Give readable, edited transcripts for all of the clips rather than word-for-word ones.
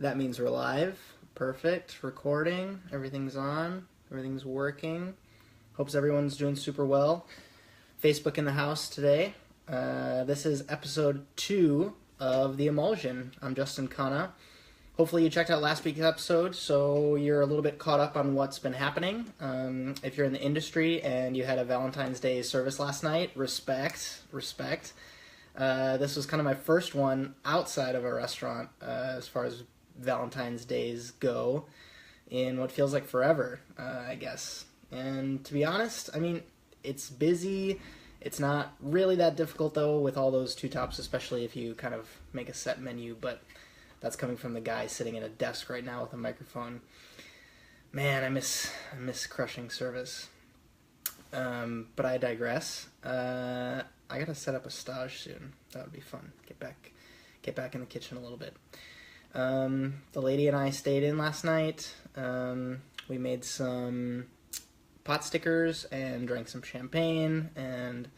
That means we're live. Perfect. Recording. Everything's on. Everything's working. Hopes everyone's doing super well. Facebook in the house today. This is episode 2 of the Emulsion. I'm Justin Khanna. Hopefully you checked out last week's episode, so you're a little bit caught up on what's been happening. If you're in the industry and you had a Valentine's Day service last night, respect. This was kind of my first one outside of a restaurant as far as Valentine's Days go in what feels like forever, I guess. And to be honest, I mean, it's busy. It's not really that difficult, though, with all those two tops, especially if you kind of make a set menu, but that's coming from the guy sitting at a desk right now with a microphone. Man, I miss crushing service. But I digress. I gotta set up a stage soon. That would be fun. Get back in the kitchen a little bit. The lady and I stayed in last night. We made some pot stickers and drank some champagne, and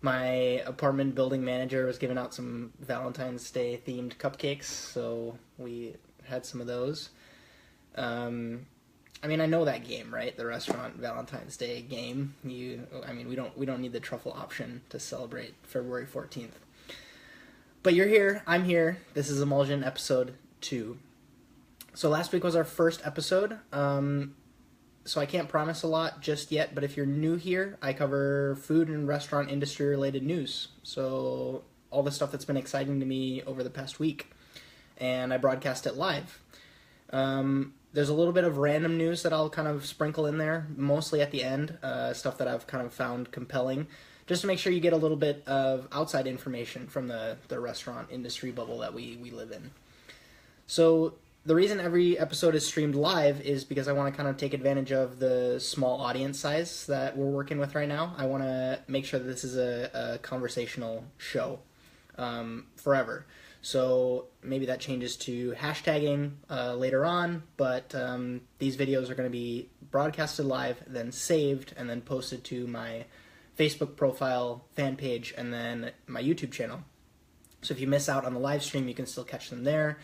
my apartment building manager was giving out some Valentine's Day themed cupcakes, so we had some of those. I mean, I know that game, right? The restaurant Valentine's Day game. We don't need the truffle option to celebrate February 14th. But you're here, I'm here. This is Emulsion episode 2. So last week was our first episode. So I can't promise a lot just yet, but if you're new here, I cover food and restaurant industry related news. So all the stuff that's been exciting to me over the past week. And I broadcast it live. There's a little bit of random news that I'll kind of sprinkle in there, mostly at the end, stuff that I've kind of found compelling, just to make sure you get a little bit of outside information from the restaurant industry bubble that we live in. So the reason every episode is streamed live is because I want to kind of take advantage of the small audience size that we're working with right now. I want to make sure that this is a conversational show forever. So maybe that changes to hashtagging later on, but these videos are going to be broadcasted live, then saved, and then posted to my Facebook profile, fan page, and then my YouTube channel. So if you miss out on the live stream, you can still catch them there.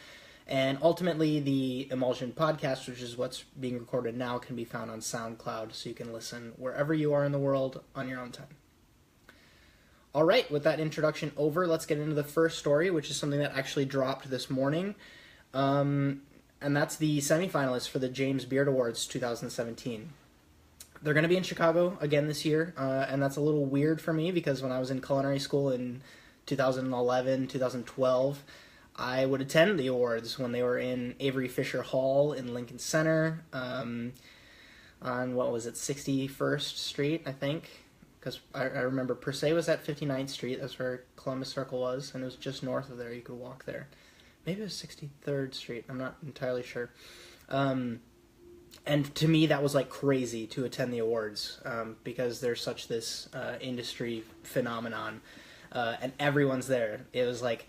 And ultimately, the Emulsion podcast, which is what's being recorded now, can be found on SoundCloud, so you can listen wherever you are in the world on your own time. All right, with that introduction over, let's get into the first story, which is something that actually dropped this morning. And that's the semifinalists for the James Beard Awards 2017. They're going to be in Chicago again this year, and that's a little weird for me because when I was in culinary school in 2011, 2012, I would attend the awards when they were in Avery Fisher Hall in Lincoln Center on, 61st Street, I think. Because I remember Per Se was at 59th Street. That's where Columbus Circle was, and it was just north of there. You could walk there. Maybe it was 63rd Street. I'm not entirely sure. And to me, that was like crazy to attend the awards because there's such this industry phenomenon, and everyone's there. It was like...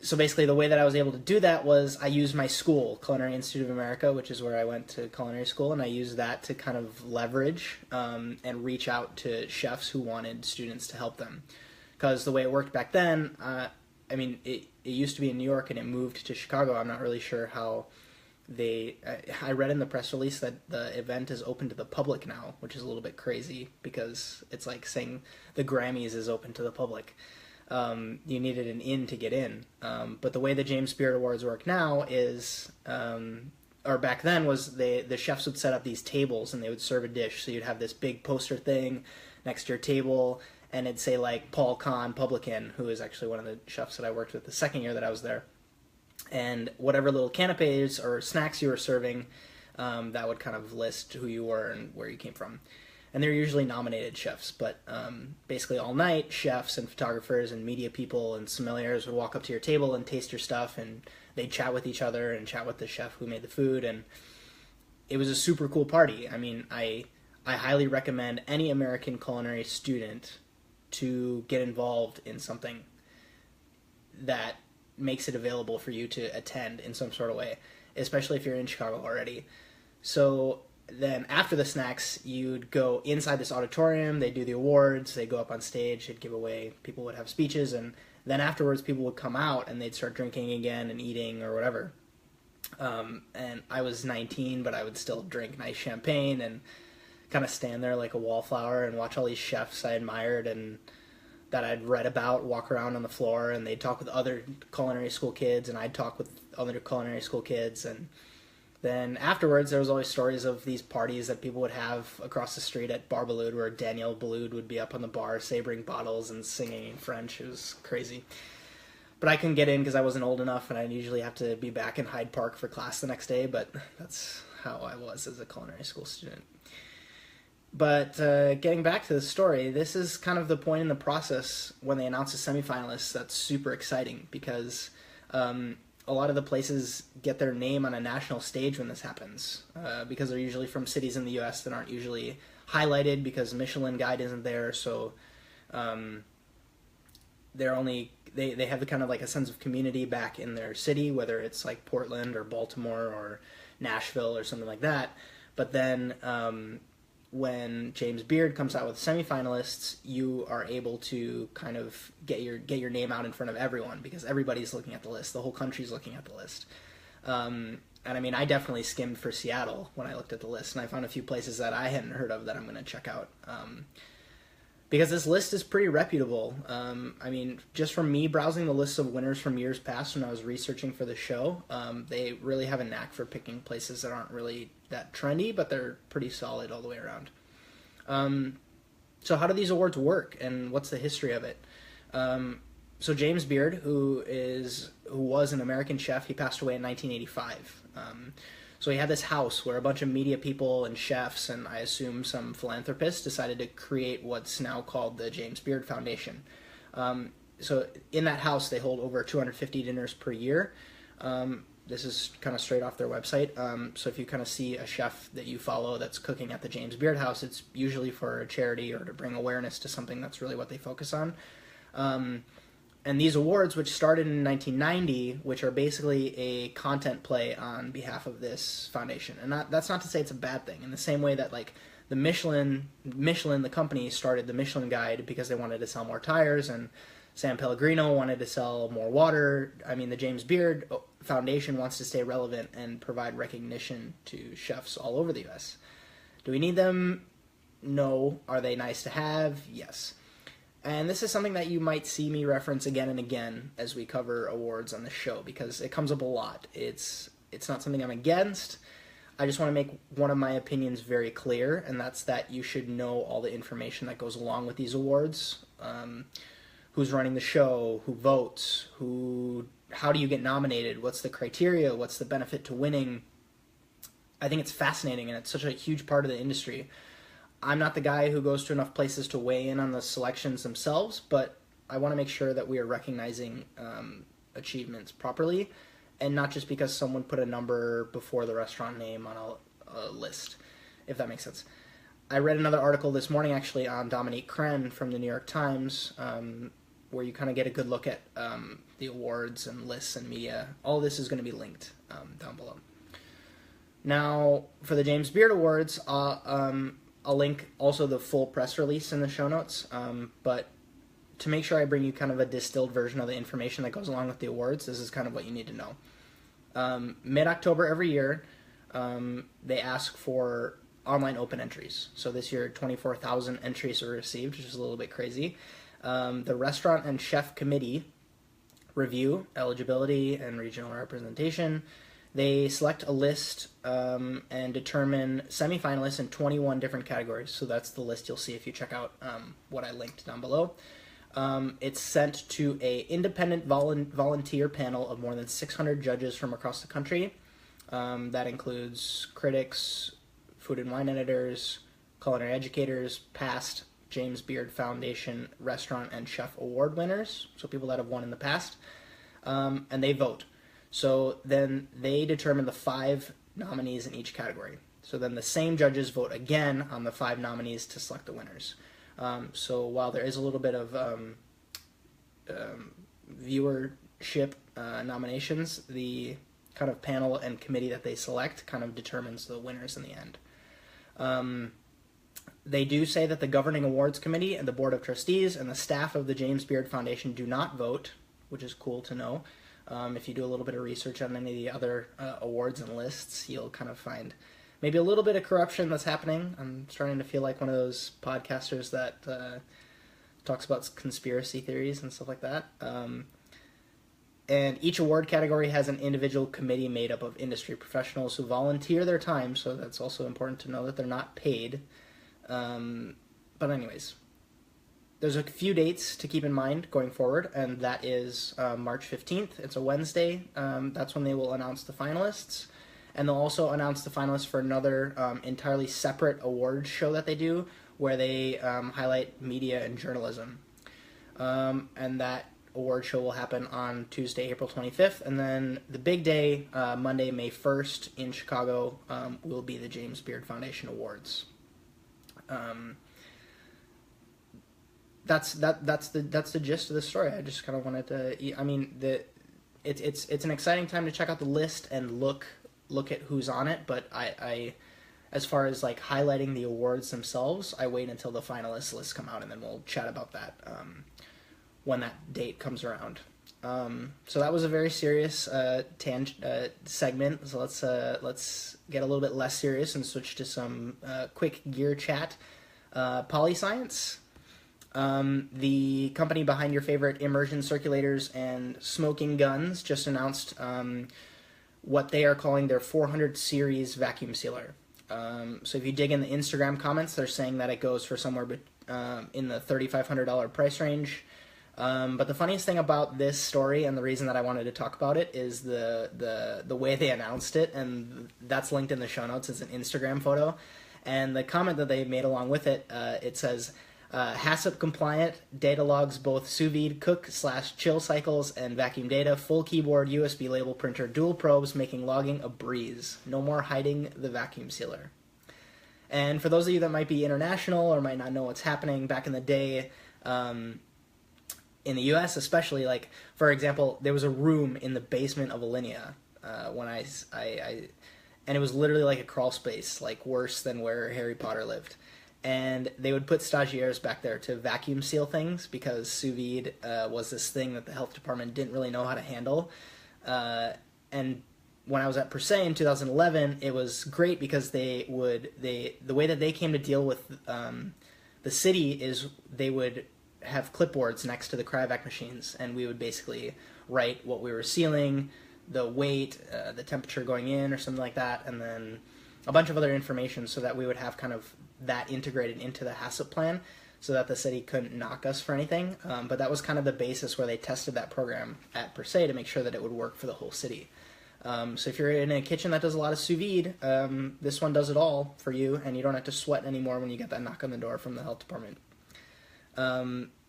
So basically, the way that I was able to do that was I used my school, Culinary Institute of America, which is where I went to culinary school, and I used that to kind of leverage and reach out to chefs who wanted students to help them. Because the way it worked back then, it used to be in New York and it moved to Chicago. I'm not really sure how I read in the press release that the event is open to the public now, which is a little bit crazy because it's like saying the Grammys is open to the public. You needed an in to get in. But the way the James Beard Awards work now is, or back then was the chefs would set up these tables and they would serve a dish. So you'd have this big poster thing next to your table and it'd say like Paul Kahn, Publican, who is actually one of the chefs that I worked with the second year that I was there. And whatever little canapes or snacks you were serving, that would kind of list who you were and where you came from. And they're usually nominated chefs, but basically all night, chefs and photographers and media people and sommeliers would walk up to your table and taste your stuff, and they'd chat with each other and chat with the chef who made the food, and it was a super cool party. I mean, I highly recommend any American culinary student to get involved in something that makes it available for you to attend in some sort of way, especially if you're in Chicago already. So then after the snacks, you'd go inside this auditorium, they'd do the awards, they'd go up on stage, they'd give away, people would have speeches, and then afterwards people would come out and they'd start drinking again and eating or whatever. And I was 19, but I would still drink nice champagne and kind of stand there like a wallflower and watch all these chefs I admired and that I'd read about walk around on the floor, and they'd talk with other culinary school kids, and I'd talk with other culinary school kids. And then afterwards, there was always stories of these parties that people would have across the street at Bar Balud, where Daniel Balud would be up on the bar sabering bottles and singing in French. It was crazy. But I couldn't get in because I wasn't old enough, and I'd usually have to be back in Hyde Park for class the next day, but that's how I was as a culinary school student. But getting back to the story, this is kind of the point in the process when they announce the semifinalists that's super exciting, because a lot of the places get their name on a national stage when this happens, because they're usually from cities in the U.S. that aren't usually highlighted because Michelin Guide isn't there, so they have the kind of like a sense of community back in their city, whether it's like Portland or Baltimore or Nashville or something like that. But then when James Beard comes out with semifinalists, you are able to kind of get your name out in front of everyone, because everybody's looking at the list. The whole country's looking at the list. And I mean, I definitely skimmed for Seattle when I looked at the list, and I found a few places that I hadn't heard of that I'm going to check out. Because this list is pretty reputable. I mean, just from me browsing the lists of winners from years past when I was researching for the show, they really have a knack for picking places that aren't really that trendy, but they're pretty solid all the way around. So how do these awards work, and what's the history of it? So James Beard, who was an American chef, he passed away in 1985. So he had this house where a bunch of media people and chefs, and I assume some philanthropists, decided to create what's now called the James Beard Foundation. So in that house, they hold over 250 dinners per year. This is kind of straight off their website. So if you kind of see a chef that you follow that's cooking at the James Beard House, it's usually for a charity or to bring awareness to something. That's really what they focus on. And these awards, which started in 1990, which are basically a content play on behalf of this foundation. And that's not to say it's a bad thing. In the same way that, like, the Michelin, the company, started the Michelin Guide because they wanted to sell more tires, and San Pellegrino wanted to sell more water. I mean, the James Beard Foundation wants to stay relevant and provide recognition to chefs all over the U.S. Do we need them? No. Are they nice to have? Yes. And this is something that you might see me reference again and again as we cover awards on the show, because it comes up a lot. It's not something I'm against. I just want to make one of my opinions very clear, and that's that you should know all the information that goes along with these awards. Who's running the show, who votes, how do you get nominated, what's the criteria, what's the benefit to winning. I think it's fascinating, and it's such a huge part of the industry. I'm not the guy who goes to enough places to weigh in on the selections themselves, but I want to make sure that we are recognizing achievements properly, and not just because someone put a number before the restaurant name on a list, if that makes sense. I read another article this morning, actually, on Dominique Crenn from the New York Times, where you kind of get a good look at the awards and lists and media. All this is going to be linked down below. Now, for the James Beard Awards, I'll link also the full press release in the show notes, but to make sure I bring you kind of a distilled version of the information that goes along with the awards, this is kind of what you need to know. Mid-October every year, they ask for online open entries. So this year, 24,000 entries were received, which is a little bit crazy. The Restaurant and Chef Committee review eligibility and regional representation. They select a list and determine semifinalists in 21 different categories. So that's the list you'll see if you check out what I linked down below. It's sent to an independent volunteer panel of more than 600 judges from across the country. That includes critics, food and wine editors, culinary educators, past James Beard Foundation Restaurant and Chef Award winners, so people that have won in the past, and they vote. So then they determine the 5 nominees in each category. So then the same judges vote again on the 5 nominees to select the winners. So while there is a little bit of viewership nominations, the kind of panel and committee that they select kind of determines the winners in the end. They do say that the governing awards committee and the board of trustees and the staff of the James Beard Foundation do not vote, which is cool to know. If you do a little bit of research on any of the other awards and lists, you'll kind of find maybe a little bit of corruption that's happening. I'm starting to feel like one of those podcasters that talks about conspiracy theories and stuff like that. And each award category has an individual committee made up of industry professionals who volunteer their time, so that's also important to know that they're not paid. But anyways, there's a few dates to keep in mind going forward, and that is March 15th. It's a Wednesday. That's when they will announce the finalists. And they'll also announce the finalists for another entirely separate awards show that they do, where they highlight media and journalism. And that award show will happen on Tuesday, April 25th. And then the big day, Monday, May 1st in Chicago, will be the James Beard Foundation Awards. That's the gist of the story. I just kind of wanted to. I mean, it's an exciting time to check out the list and look at who's on it. But I as far as like highlighting the awards themselves, I wait until the finalist lists come out, and then we'll chat about that when that date comes around. So that was a very serious segment. So let's get a little bit less serious and switch to some quick gear chat. PolyScience. The company behind your favorite immersion circulators and smoking guns just announced what they are calling their 400 series vacuum sealer. So if you dig in the Instagram comments, they're saying that it goes for somewhere in the $3,500 price range. But the funniest thing about this story, and the reason that I wanted to talk about it, is the way they announced it, and that's linked in the show notes. It's an Instagram photo, and the comment that they made along with it, it says, HACCP compliant, data logs both sous vide, cook/chill cycles, and vacuum data, full keyboard, USB label printer, dual probes, making logging a breeze. No more hiding the vacuum sealer. And for those of you that might be international or might not know what's happening, back in the day, in the US especially, like, for example, there was a room in the basement of Alinea when and it was literally like a crawl space, like worse than where Harry Potter lived. And they would put stagiaires back there to vacuum seal things because sous vide was this thing that the health department didn't really know how to handle. And when I was at Per Se in 2011, it was great because the way that they came to deal with the city is they would have clipboards next to the cryovac machines, and we would basically write what we were sealing, the weight, the temperature going in or something like that, and then a bunch of other information so that we would have kind of that integrated into the HACCP plan so that the city couldn't knock us for anything. But that was kind of the basis where they tested that program at Per Se to make sure that it would work for the whole city. So if you're in a kitchen that does a lot of sous vide, this one does it all for you, and you don't have to sweat anymore when you get that knock on the door from the health department.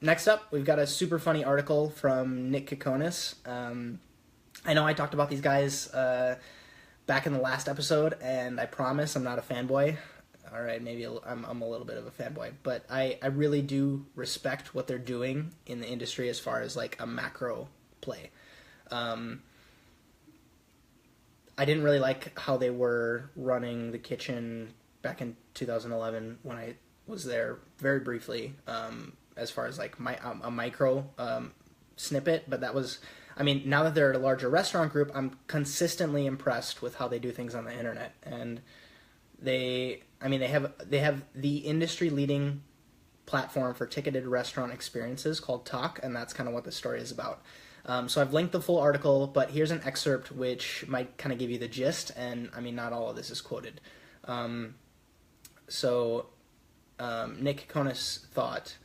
Next up, we've got a super funny article from Nick Kokonis. I know I talked about these guys back in the last episode, and I promise I'm not a fanboy. All right, maybe I'm a little bit of a fanboy, but I really do respect what they're doing in the industry as far as like a macro play. I didn't really like how they were running the kitchen back in 2011 when I was there very briefly, as far as like a micro snippet, but that was, I mean, now that they're at a larger restaurant group, I'm consistently impressed with how they do things on the internet, and they have the industry-leading platform for ticketed restaurant experiences called Talk, and that's kind of what the story is about. So I've linked the full article, but here's an excerpt which might kind of give you the gist, and I mean, not all of this is quoted. Nick Kokonis thought,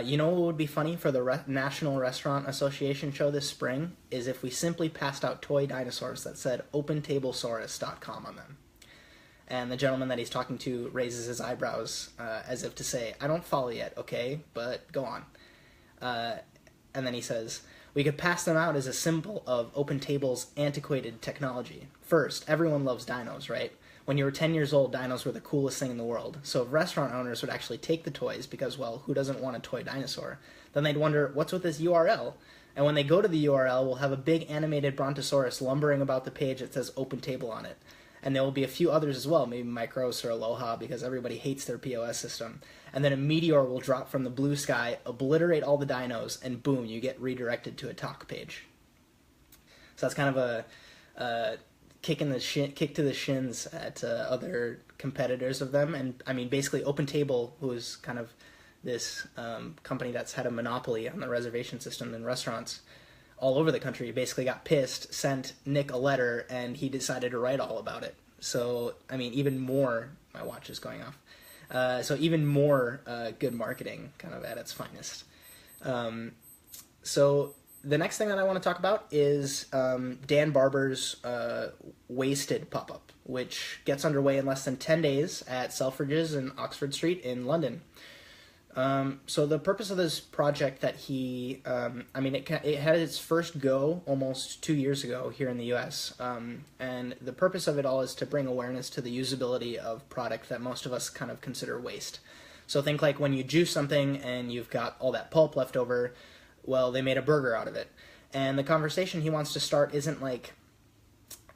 you know what would be funny for the National Restaurant Association show this spring is if we simply passed out toy dinosaurs that said OpenTablesaurus.com on them. And the gentleman that he's talking to raises his eyebrows as if to say, I don't follow yet, okay, but go on. And then he says, we could pass them out as a symbol of OpenTable's antiquated technology. First, everyone loves dinos, right? When you were 10 years old, dinos were the coolest thing in the world. So if restaurant owners would actually take the toys because, well, who doesn't want a toy dinosaur? Then they'd wonder, what's with this URL? And when they go to the URL, we'll have a big animated brontosaurus lumbering about the page that says Open Table on it. And there will be a few others as well, maybe Micros or Aloha, because everybody hates their POS system. And then a meteor will drop from the blue sky, obliterate all the dinos, and boom, you get redirected to a talk page. So that's kind of a kick to the shins at other competitors of them. And I mean, basically, OpenTable, who is kind of this company that's had a monopoly on the reservation system in restaurants all over the country, basically got pissed, sent Nick a letter, and he decided to write all about it. So, I mean, even more, my watch is going off. So even more good marketing kind of at its finest. So the next thing that I want to talk about is Dan Barber's WastED pop-up, which gets underway in less than 10 days at Selfridges in Oxford Street in London. So the purpose of this project that he, it had its first go almost 2 years ago here in the US, and the purpose of it all is to bring awareness to the usability of product that most of us kind of consider waste. So think like when you juice something and you've got all that pulp left over, well, they made a burger out of it. And the conversation he wants to start isn't like,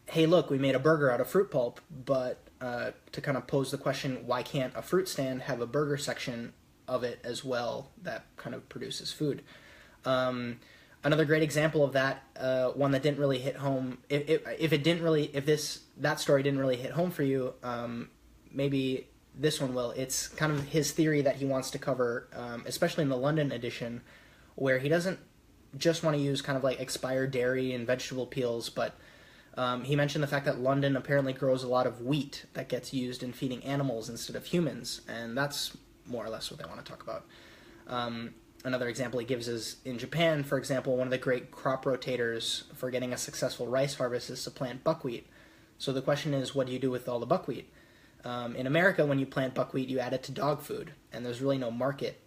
hey, look, we made a burger out of fruit pulp, but to kind of pose the question, why can't a fruit stand have a burger section of it as well that kind of produces food? Another great example of that, one that didn't really hit home. That story didn't really hit home for you, maybe this one will. It's kind of his theory that he wants to cover, especially in the London edition, where he doesn't just want to use kind of like expired dairy and vegetable peels, but he mentioned the fact that London apparently grows a lot of wheat that gets used in feeding animals instead of humans, and that's more or less what they want to talk about. Another example he gives is in Japan, for example, one of the great crop rotators for getting a successful rice harvest is to plant buckwheat. So the question is, what do you do with all the buckwheat? In America, when you plant buckwheat, you add it to dog food, and there's really no market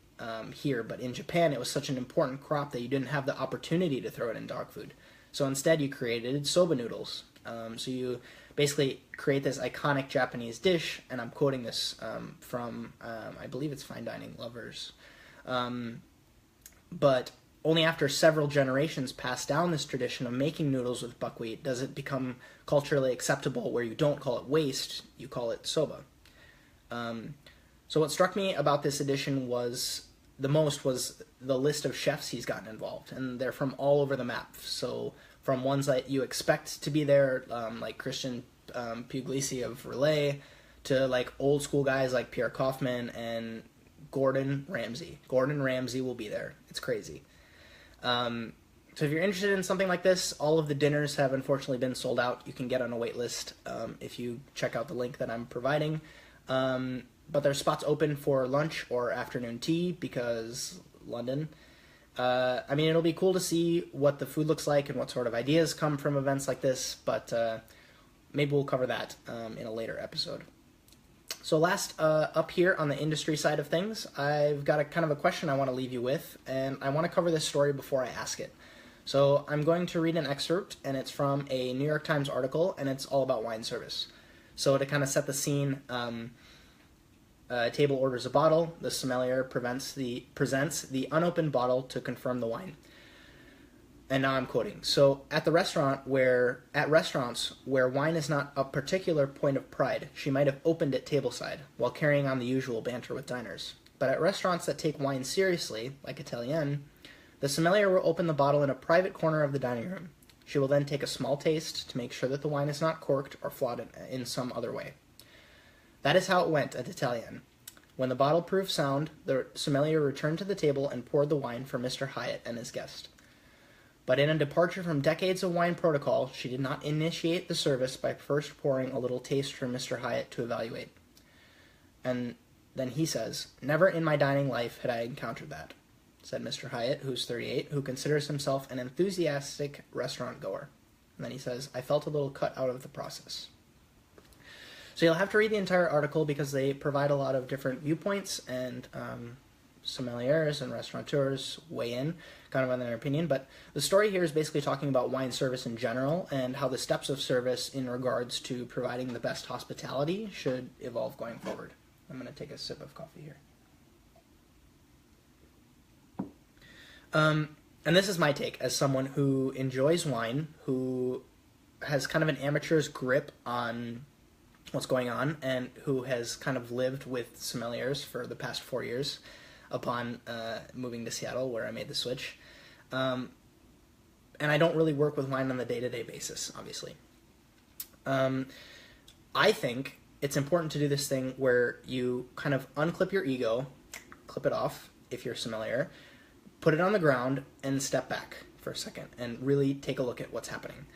here. But in Japan, it was such an important crop that you didn't have the opportunity to throw it in dog food. So instead, you created soba noodles. So you basically create this iconic Japanese dish, and I'm quoting this from, I believe it's Fine Dining Lovers. But only after several generations pass down this tradition of making noodles with buckwheat does it become culturally acceptable, where you don't call it waste, you call it soba. So what struck me about this edition was the list of chefs he's gotten involved, and they're from all over the map. So from ones that you expect to be there, like Christian Puglisi of Relay, to like old school guys like Pierre Kaufman and Gordon Ramsay. Gordon Ramsay will be there. It's crazy. So if you're interested in something like this, all of the dinners have unfortunately been sold out. You can get on a wait list if you check out the link that I'm providing. But there's spots open for lunch or afternoon tea because London. It'll be cool to see what the food looks like and what sort of ideas come from events like this, but maybe we'll cover that in a later episode. So last up here on the industry side of things, I've got a kind of a question I want to leave you with, and I want to cover this story before I ask it. So I'm going to read an excerpt, and it's from a New York Times article, and it's all about wine service. So to kind of set the scene, table orders a bottle, the sommelier presents the unopened bottle to confirm the wine. And now I'm quoting. So at restaurants where wine is not a particular point of pride, she might have opened it tableside while carrying on the usual banter with diners. But at restaurants that take wine seriously, like Italienne, the sommelier will open the bottle in a private corner of the dining room. She will then take a small taste to make sure that the wine is not corked or flawed in some other way. That is how it went at Italienne. When the bottle proved sound, the sommelier returned to the table and poured the wine for Mr. Hyatt and his guest. But in a departure from decades of wine protocol, she did not initiate the service by first pouring a little taste for Mr. Hyatt to evaluate. And then he says, "Never in my dining life had I encountered that," said Mr. Hyatt, who's 38, who considers himself an enthusiastic restaurant goer. And then he says, "I felt a little cut out of the process." So you'll have to read the entire article because they provide a lot of different viewpoints, and sommeliers and restaurateurs weigh in kind of on their opinion. But the story here is basically talking about wine service in general and how the steps of service in regards to providing the best hospitality should evolve going forward. I'm going to take a sip of coffee here. And this is my take as someone who enjoys wine, who has kind of an amateur's grip on what's going on, and who has kind of lived with sommeliers for the past 4 years upon moving to Seattle, where I made the switch. And and I don't really work with wine on the day-to-day basis, obviously. I think it's important to do this thing where you kind of unclip your ego, clip it off if you're a sommelier, put it on the ground, and step back for a second and really take a look at what's happening.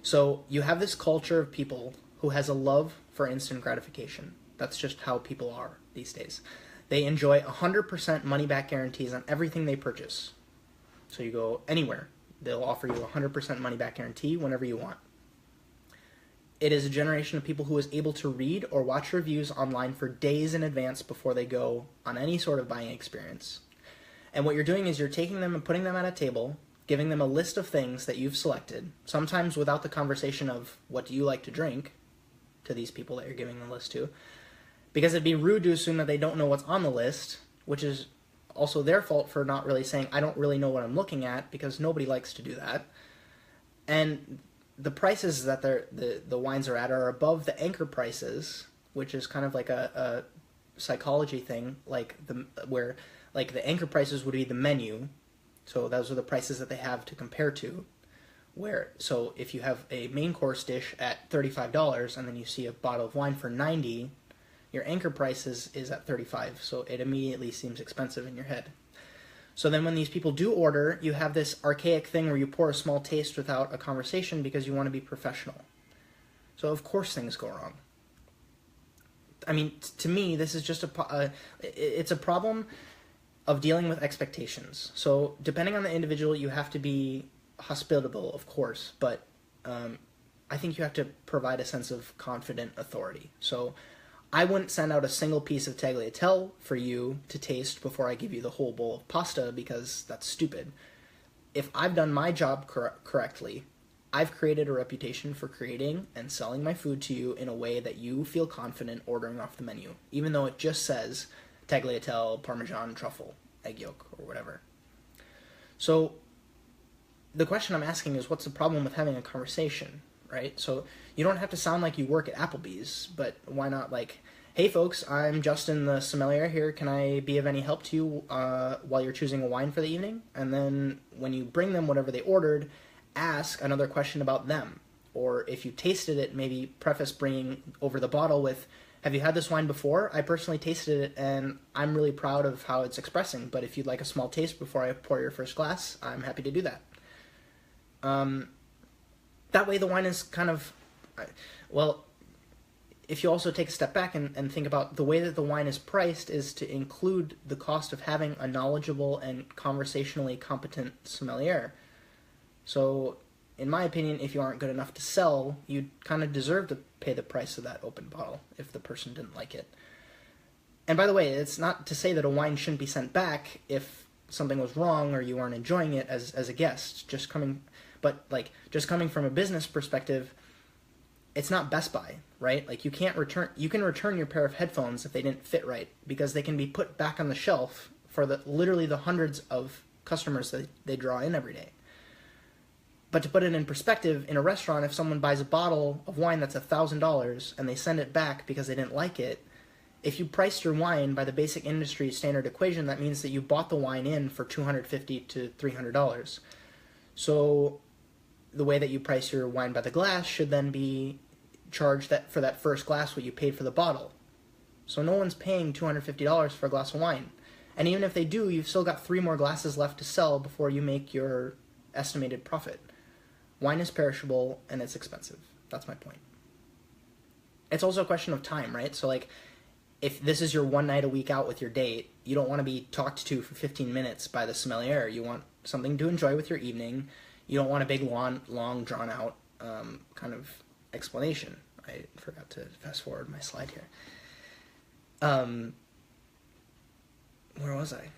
So you have this culture of people who has a love for instant gratification. That's just how people are these days. They enjoy 100% money-back guarantees on everything they purchase. So you go anywhere, they'll offer you a 100% money-back guarantee whenever you want. It is a generation of people who is able to read or watch reviews online for days in advance before they go on any sort of buying experience. And what you're doing is you're taking them and putting them at a table, giving them a list of things that you've selected, sometimes without the conversation of what do you like to drink to these people that you're giving the list to, because it'd be rude to assume that they don't know what's on the list, which is also their fault for not really saying, I don't really know what I'm looking at, because nobody likes to do that. And the prices that the wines are at are above the anchor prices, which is kind of like a psychology thing, where the anchor prices would be the menu. So those are the prices that they have to compare to. So if you have a main course dish at $35 and then you see a bottle of wine for $90, your anchor price is at $35, so it immediately seems expensive in your head. So then when these people do order, you have this archaic thing where you pour a small taste without a conversation because you want to be professional. So of course things go wrong. I mean, to me, this is just it's a problem of dealing with expectations. So depending on the individual, you have to be hospitable, of course, but I think you have to provide a sense of confident authority. So I wouldn't send out a single piece of tagliatelle for you to taste before I give you the whole bowl of pasta, because that's stupid. If I've done my job correctly, I've created a reputation for creating and selling my food to you in a way that you feel confident ordering off the menu, even though it just says tagliatelle, parmesan, truffle, egg yolk, or whatever. So the question I'm asking is, what's the problem with having a conversation, right? So you don't have to sound like you work at Applebee's, but why not hey folks, I'm Justin the sommelier here, can I be of any help to you while you're choosing a wine for the evening? And then when you bring them whatever they ordered, ask another question about them. Or if you tasted it, maybe preface bringing over the bottle with, have you had this wine before? I personally tasted it and I'm really proud of how it's expressing, but if you'd like a small taste before I pour your first glass, I'm happy to do that. That way the wine is kind of, if you also take a step back and think about the way that the wine is priced is to include the cost of having a knowledgeable and conversationally competent sommelier. So, in my opinion, if you aren't good enough to sell, you kind of deserve to pay the price of that open bottle if the person didn't like it. And by the way, it's not to say that a wine shouldn't be sent back if something was wrong or you weren't enjoying it as a guest. Just coming from a business perspective, it's not Best Buy, right? You can return your pair of headphones if they didn't fit right, because they can be put back on the shelf for literally the hundreds of customers that they draw in every day. But to put it in perspective, in a restaurant, if someone buys a bottle of wine that's $1,000 and they send it back because they didn't like it, if you priced your wine by the basic industry standard equation, that means that you bought the wine in for $250 to $300. So the way that you price your wine by the glass should then be charged for that first glass what you paid for the bottle. So no one's paying $250 for a glass of wine. And even if they do, you've still got 3 more glasses left to sell before you make your estimated profit. Wine is perishable and it's expensive. That's my point. It's also a question of time, right? So if this is your one night a week out with your date, you don't want to be talked to for 15 minutes by the sommelier. You want something to enjoy with your evening. You don't want a big, long drawn-out kind of explanation. I forgot to fast-forward my slide here. Where was I?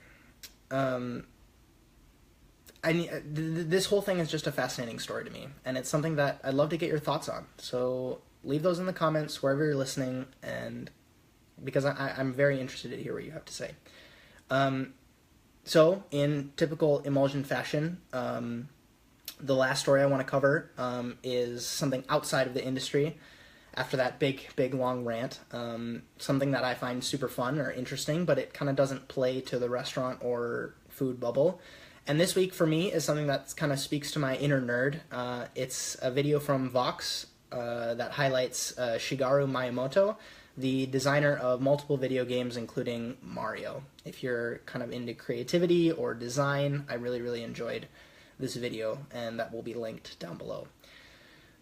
This whole thing is just a fascinating story to me, and it's something that I'd love to get your thoughts on. So leave those in the comments wherever you're listening, and because I'm very interested to hear what you have to say. So in typical Emulsion fashion, the last story I want to cover is something outside of the industry. After that big, long rant, something that I find super fun or interesting, but it kind of doesn't play to the restaurant or food bubble. And this week for me is something that kind of speaks to my inner nerd. It's a video from Vox that highlights Shigeru Miyamoto, the designer of multiple video games, including Mario. If you're kind of into creativity or design, I really, really enjoyed this video, and that will be linked down below.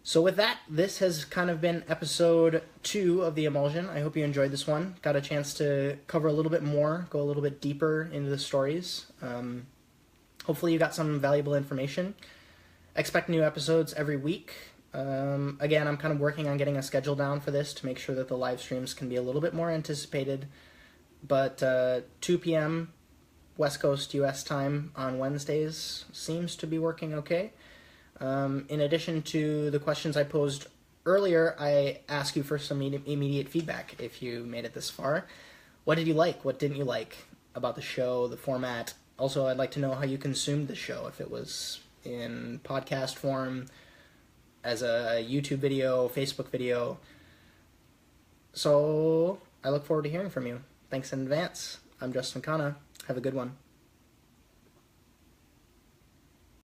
So with that, this has kind of been episode 2 of the Emulsion. I hope you enjoyed this one. Got a chance to cover a little bit more, go a little bit deeper into the stories. Hopefully you got some valuable information. Expect new episodes every week. Again, I'm kind of working on getting a schedule down for this to make sure that the live streams can be a little bit more anticipated. But 2 p.m. West Coast US time on Wednesdays seems to be working okay. In addition to the questions I posed earlier, I ask you for some immediate feedback if you made it this far. What did you like? What didn't you like about the show, the format? Also, I'd like to know how you consumed the show, if it was in podcast form, as a YouTube video, Facebook video. So I look forward to hearing from you. Thanks in advance. I'm Justin Kana. Have a good one.